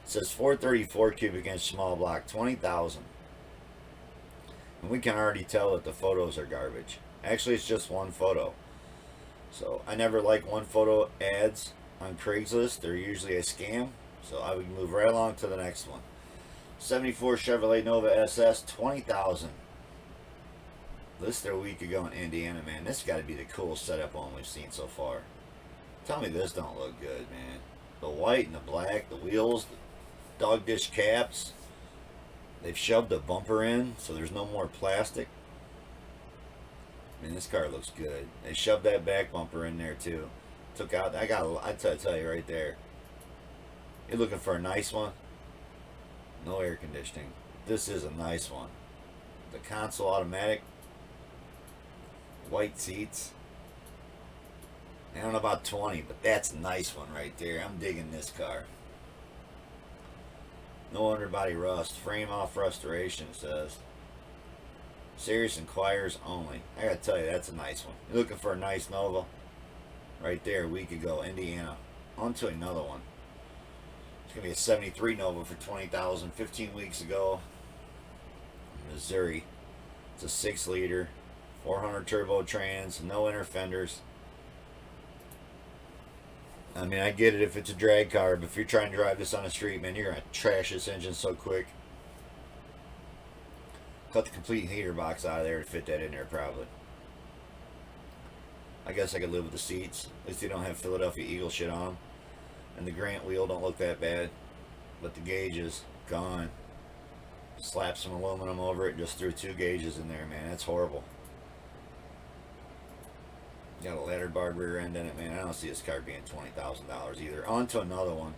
says 434 cubic inch small block. 20,000. And we can already tell that the photos are garbage. Actually, it's just one photo. So I never like one photo ads on Craigslist. They're usually a scam. So I would move right along to the next one. 74 Chevrolet Nova SS, 20,000. Listed a week ago in Indiana, man. This got to be the coolest setup one we've seen so far. Tell me this don't look good, man. The white and the black, the wheels, the dog dish caps. They've shoved a bumper in, so there's no more plastic. I mean, this car looks good. They shoved that back bumper in there too. Took out. I tell you right there. You're looking for a nice one. No air conditioning. This is a nice one. The console automatic. White seats. I don't know about 20, but that's a nice one right there. I'm digging this car. No underbody rust. Frame off restoration, says. Serious inquirers only. I gotta tell you, that's a nice one. You're looking for a nice Nova? Right there, a week ago, Indiana. On to another one. It's gonna be a 73 Nova for 20,000. 15 weeks ago, Missouri. It's a 6-liter, 400 turbo trans, no inner fenders. I mean, I get it if it's a drag car, but if you're trying to drive this on the street, man, you're gonna trash this engine so quick. Cut the complete heater box out of there to fit that in there, probably. I guess I could live with the seats. At least they don't have Philadelphia Eagle shit on them. And the Grant wheel don't look that bad. But the gauges, gone. Slap some aluminum over it and just threw 2 gauges in there, man. That's horrible. Got a ladder barred rear end in it, man. I don't see this car being $20,000 either. On to another one.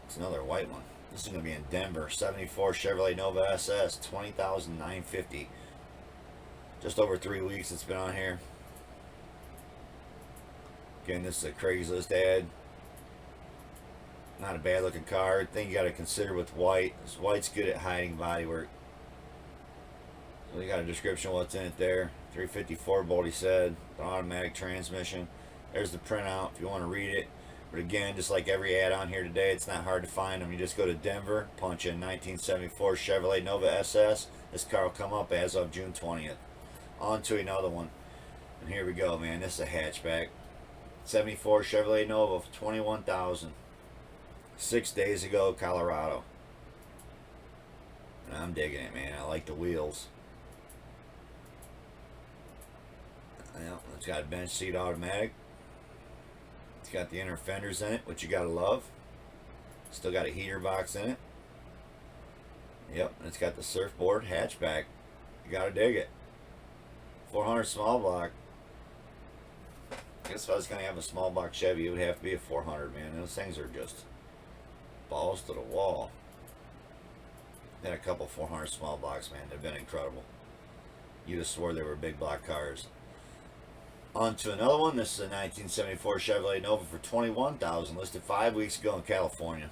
It's another white one. This is going to be in Denver. 74 Chevrolet Nova SS. $20,950. Just over 3 weeks it's been on here. Again, this is a Craigslist ad. Not a bad looking car. Thing you got to consider with white. This white's good at hiding bodywork. So you got a description of what's in it there. 354 bolt, he said. The automatic transmission. There's the printout if you want to read it. But again, just like every ad on here today, it's not hard to find them. You just go to Denver, punch in 1974 Chevrolet Nova SS. This car will come up as of June 20th. On to another one. And here we go, man. This is a hatchback. 74 Chevrolet Nova for 21,000. 6 days ago, Colorado. And I'm digging it, man. I like the wheels. Yeah, it's got a bench seat automatic. It's got the inner fenders in it, which you gotta love. Still got a heater box in it. Yep, and it's got the surfboard hatchback. You gotta dig it. 400 small block. I guess if I was gonna have a small block Chevy, it would have to be a 400, man. Those things are just balls to the wall. Had a couple 400 small blocks, man. They've been incredible. You'd have swore they were big block cars. On to another one. This is a 1974 Chevrolet Nova for $21,000, listed 5 weeks ago in California.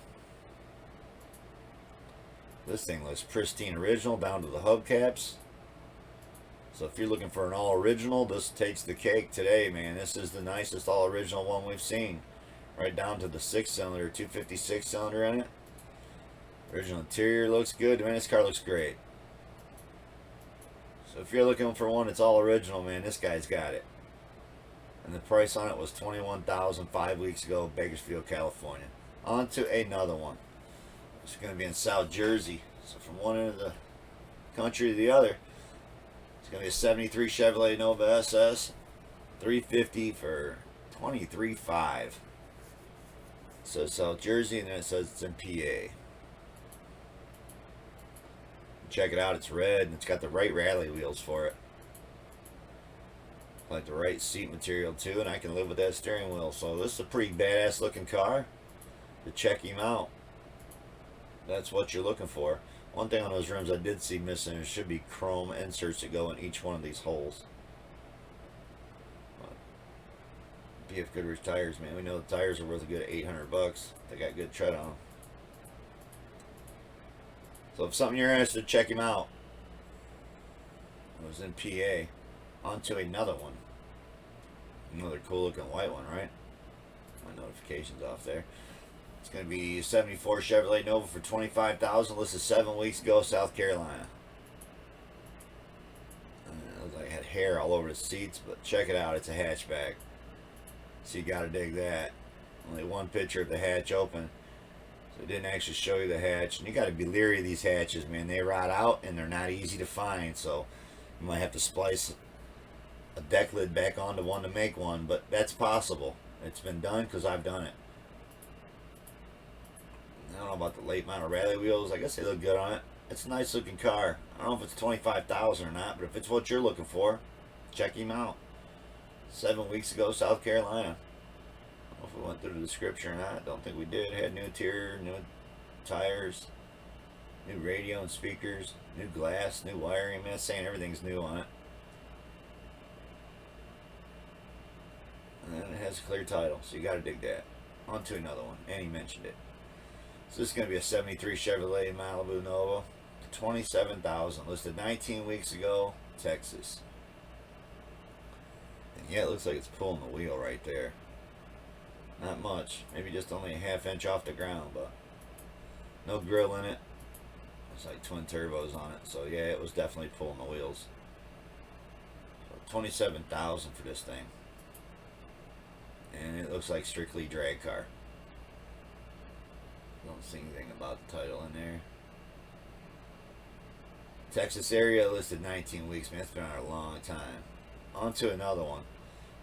This thing looks pristine original down to the hubcaps. So if you're looking for an all original, this takes the cake today, man. This is the nicest all original one we've seen. Right down to the 6-cylinder, 256 cylinder in it. Original interior looks good. Man, this car looks great. So if you're looking for one that's all original, man, this guy's got it. And the price on it was $21,000 5 weeks ago, Bakersfield, California. On to another one. It's going to be in South Jersey. So from one end of the country to the other, it's going to be a 73 Chevrolet Nova SS, 350 for $23,500. So South Jersey, and then it says it's in PA. Check it out, it's red, and it's got the right rally wheels for it. Like the right seat material too, and I can live with that steering wheel. So this is a pretty badass looking car. To check him out, that's what you're looking for. One thing on those rims I did see missing, there should be chrome inserts that go in each one of these holes. BF Goodrich tires, man. We know the tires are worth a good $800. They got good tread on them. So if something you're interested in, check him out. It was in PA. On to another one. Another cool looking white one, right? My notifications off there. It's going to be 74 Chevrolet Nova for $25,000. Listed 7 weeks ago, South Carolina. It looked like it had hair all over the seats, but check it out. It's a hatchback. So you got to dig that. Only one picture of the hatch open. So it didn't actually show you the hatch. And you got to be leery of these hatches, man. They rot out and they're not easy to find. So you might have to splice a deck lid back onto one to make one. But that's possible. It's been done because I've done it. I don't know about the late model rally wheels. I guess they look good on it. It's a nice looking car. I don't know if it's $25,000 or not. But if it's what you're looking for, check him out. 7 weeks ago, South Carolina. I don't know if we went through the description or not. Don't think we did. Had new interior, new tires, new radio and speakers, new glass, new wiring. I mean, it's saying everything's new on it. And then it has a clear title, so you got to dig that. On to another one, and he mentioned it. So this is going to be a 73 Chevrolet Malibu Nova, $27,000, listed 19 weeks ago, Texas. And yeah, it looks like it's pulling the wheel right there. Not much, maybe just only a ½ inch off the ground, but no grill in it. It's like twin turbos on it, so yeah, it was definitely pulling the wheels. So $27,000 for this thing. And it looks like strictly drag car. Don't see anything about the title in there. Texas area listed 19 weeks, man. It's been on a long time. On to another one.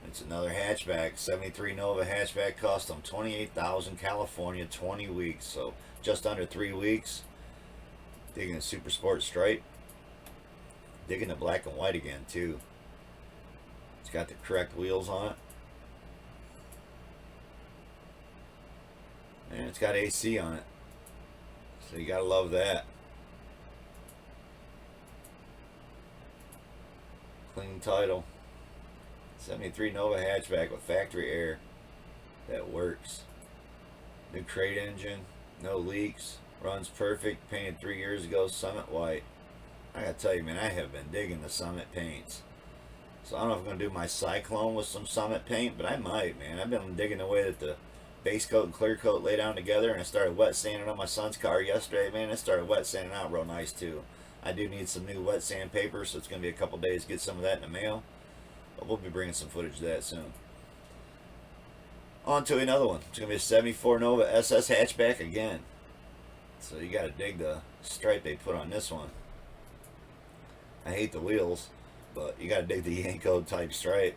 It's another hatchback. 73 Nova hatchback, cost them $28,000, California, 20 weeks. So just under 3 weeks. Digging the Super Sport stripe. Digging the black and white again, too. It's got the correct wheels on it. And it's got AC on it. So you gotta love that. Clean title. 73 Nova hatchback with factory air. That works. New crate engine. No leaks. Runs perfect. Painted 3 years ago. Summit white. I gotta tell you, man, I have been digging the Summit paints. So I don't know if I'm gonna do my Cyclone with some Summit paint, but I might, man. I've been digging the way that the base coat and clear coat lay down together, and I started wet sanding on my son's car yesterday, man. It started wet sanding out real nice too. I do need some new wet sand paper, so it's going to be a couple days to get some of that in the mail, but we'll be bringing some footage of that soon. On to another one. It's going to be a 74 Nova SS hatchback again. So you got to dig the stripe they put on this one. I hate the wheels, but you got to dig the Yanko type stripe.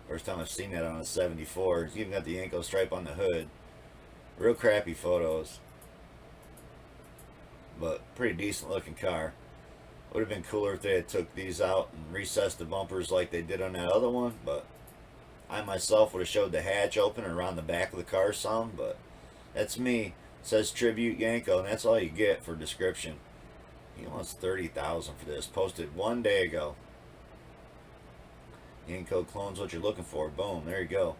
First time I've seen that on a 74. It's even got the Yanko stripe on the hood. Real crappy photos, but pretty decent looking car. Would have been cooler if they had took these out and recessed the bumpers like they did on that other one, but I myself would have showed the hatch open around the back of the car some, but that's me. It says Tribute Yanko, and that's all you get for description. He wants $30,000 for this. Posted 1 day ago. Yanko clones what you're looking for. Boom, there you go.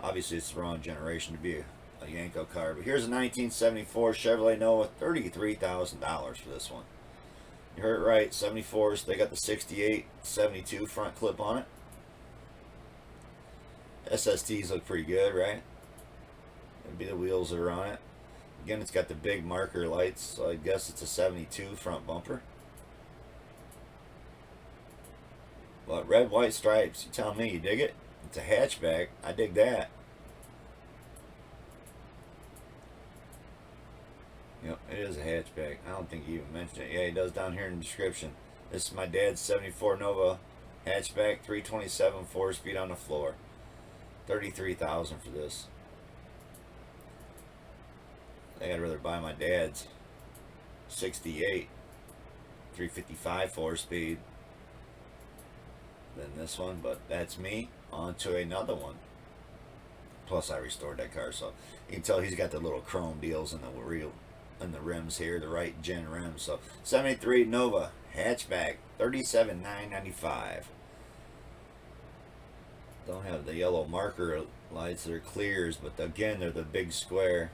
Obviously, it's the wrong generation to be a Yanko car, but here's a 1974 Chevrolet Nova, $33,000 for this one. You heard it right, 74s. They got the 68, 72 front clip on it. SSTs look pretty good, right? That'd be the wheels that are on it. Again, it's got the big marker lights, so I guess it's a 72 front bumper. But red, white stripes, you tell me, you dig it? It's a hatchback. I dig that. Yep, it is a hatchback. I don't think he even mentioned it. Yeah, he does down here in the description. This is my dad's 74 Nova hatchback, 327, 4-speed on the floor. $33,000 for this. I think I'd rather buy my dad's 68, 355, 4-speed than this one, but that's me. On to another one. Plus, I restored that car, so you can tell he's got the little chrome deals in the wheel and the rims here, the right gen rims. So 73 Nova hatchback, $37,995. Don't have the yellow marker lights that are clears, but again, they're the big square.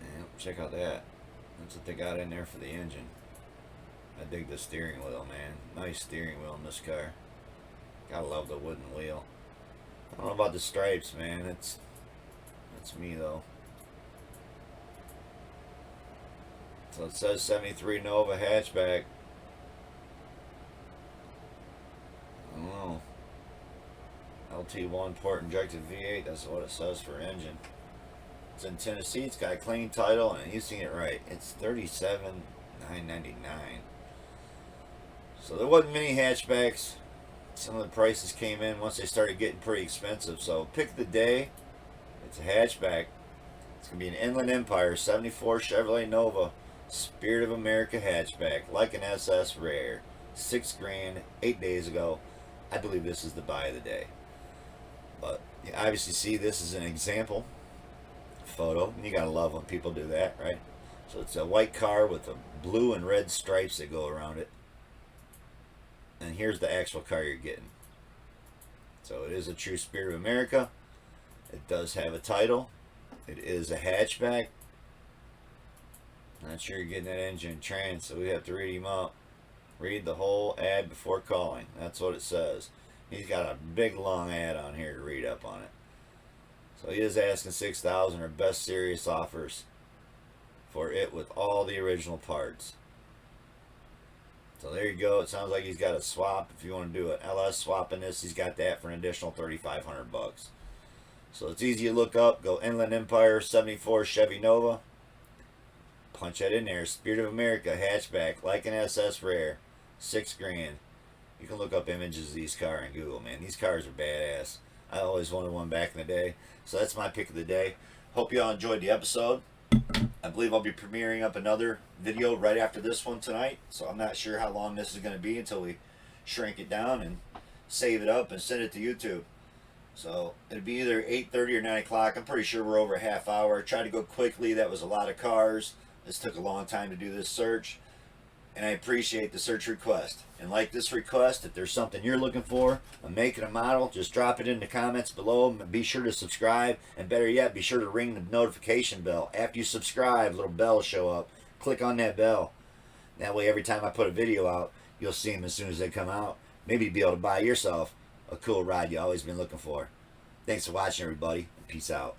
And check out that. That's what they got in there for the engine. I dig the steering wheel, man. Nice steering wheel in this car. Gotta love the wooden wheel. I don't know about the stripes, man. That's me though. So it says 73 Nova hatchback. I don't know. LT1 port injected V8. That's what it says for engine. It's in Tennessee. It's got a clean title, and you've seen it right. It's $37,999. So there wasn't many hatchbacks. Some of the prices came in once they started getting pretty expensive. So pick the day. It's a hatchback. It's going to be an Inland Empire 74 Chevrolet Nova Spirit of America hatchback. Like an SS rare. $6,000, 8 days ago. I believe this is the buy of the day. But you obviously see this is an example photo. And you got to love when people do that, right? So it's a white car with the blue and red stripes that go around it. And here's the actual car you're getting. So it is a true Spirit of America. It does have a title. It is a hatchback. Not sure you're getting that engine trans, so we have to read him up. Read the whole ad before calling. That's what it says. He's got a big long ad on here to read up on it. So he is asking $6,000 or best serious offers for it with all the original parts. So there you go. It sounds like he's got a swap if you want to do it. LS swapping this, he's got that for an additional $3,500. So it's easy to look up. Go Inland Empire 74 Chevy Nova. Punch that in there. Spirit of America hatchback, like an SS rare, $6,000. You can look up images of these cars in Google, man. These cars are badass. I always wanted one back in the day. So that's my pick of the day. Hope you all enjoyed the episode. I believe I'll be premiering up another video right after this one tonight. So I'm not sure how long this is going to be until we shrink it down and save it up and send it to YouTube. So it'll be either 8:30 or 9 o'clock. I'm pretty sure we're over a half hour. Tried to go quickly. That was a lot of cars. This took a long time to do this search. And I appreciate the search request. And like this request, if there's something you're looking for, a make and a model, just drop it in the comments below. Be sure to subscribe. And better yet, be sure to ring the notification bell. After you subscribe, little bells show up. Click on that bell. That way, every time I put a video out, you'll see them as soon as they come out. Maybe you'll be able to buy yourself a cool ride you've always been looking for. Thanks for watching, everybody. Peace out.